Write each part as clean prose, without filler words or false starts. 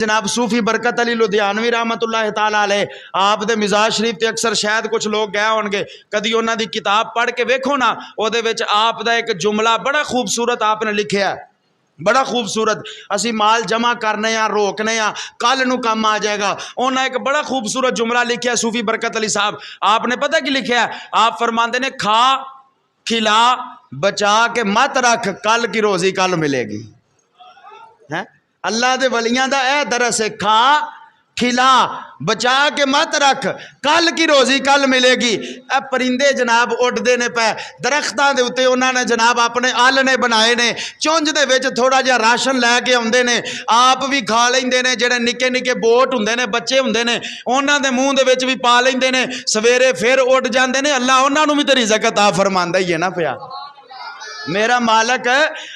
जनाब सूफी बरकत अली लुधियानवी रहमतुल्लाह ताला अलैह आप दे मिजाज शरीफ ते अक्सर शायद कुछ लोग गए होंगे, कदी उन्हां दी किताब पढ़ के वेखो ना, उहदे विच आप दा एक जुमला बड़ा खूबसूरत आपने लिखिया है, बड़ा खूबसूरत। असी माल जमा करने आ, रोकने आ, कल नू काम आ जाएगा। उन्हें एक बड़ा खूबसूरत जुमला लिखा सूफी बरकत अली साहब। आपने पता की लिखा है? आप फरमाते ने खा खिला बचा के मत रख, कल की रोजी कल मिलेगी। है अल्लाह दे वलियां दा ए दरस है, खा खिला बचा के मत रख, कल की रोजी कल मिलेगी। ए परिंदे जनाब उड़ते ने पे दरख्तां दे उत्ते, उन्होंने जनाब अपने आलने बनाए ने, चुंझ दे विच थोड़ा जिहा राशन लैके आउंदे ने, आप भी खा लेंदे ने। जिहड़े निक्के निक्के बोट हुंदे ने, बच्चे हुंदे ने, उन्हां दे मूँह दे विच भी पा लेंदे ने, सवेरे फिर उड़ जांदे ने। अल्लाह उन्हां नूं भी ते रिज़्क अता फरमांदा ही है ना पिया। मेरा मालक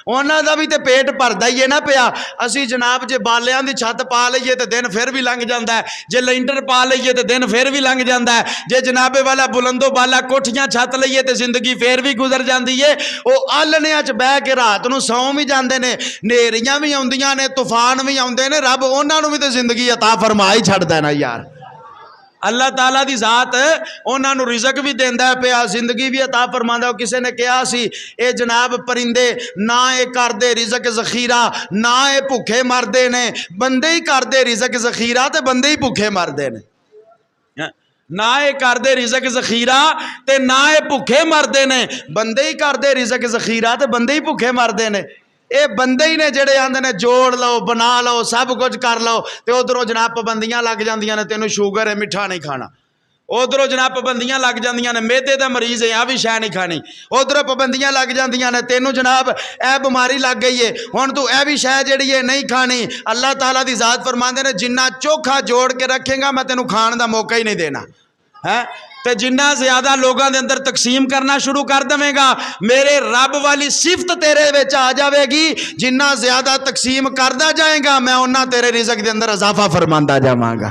उन्हां दा भी तो पेट भरदा ही है ना पिया। असी जनाब जे बालियां दी छत पा लईए तो दिन फिर भी लंघ जाता है, जे लेंटर पा लईए तो दिन फिर भी लंघ जाता है, जे जनाबे वाला बुलंदो बाला कोठियां छत लईए तो जिंदगी फिर भी गुजर जाती है। वो आलनिया च बह के रात नूं सौ भी जाते हैं, नेरियां भी आउंदियां ने, तूफान भी आउंदे ने, रब उन्हां नूं भी तो जिंदगी अता फरमा ही छड्डदा ना यार। अल्लाह ताला दी जात उन्होंने रिज़क भी देंदा है पिया, जिंदगी भी अता फरमांदा। किसी ने कहा सी ये जनाब परिंदे ना ये करदे रिज़क ज़खीरा, ना ये भुखे मरदे ने, बंदे ही करदे रिज़क ज़खीरा ते बंदे ही भुखे मरदे ने। ना ये करदे रिज़क ज़खीरा ते ना ये भुखे मरदे ने, बंदे ही करदे रिज़क ज़खीरा ते बंदे ही भुखे मरदे ने। ये बंदे ही ने जेड़े आंदे ने जोड़ लो बना लो सब कुछ कर लो, तो उधरों जनाब पाबंदियां लग जांदियां ने, तेनों शुगर है मिठा नहीं खाना। उधरों जनाब पाबंदियां लग जांदियां ने, मेदे दा मरीज है आ भी शै नहीं खानी। उधरों पाबंदियां लग जांदियां ने, तेनों जनाब ए बीमारी लग गई है, हुण तू ए भी शै जेड़ी है नहीं खानी। अल्लाह ताला दी जात फरमांदे ने जिन्ना चोखा जोड़ के रखेगा मैं तेनों खाण दा मौका ही नहीं देना है। तो जिन्ना ज्यादा लोगों के अंदर तकसीम करना शुरू कर देवेगा, मेरे रब वाली सिफत तेरे विच आ जाएगी। जिन्ना ज्यादा तकसीम करता जाएगा मैं उन्ना तेरे रिज़क के अंदर इजाफा फरमांदा जावांगा।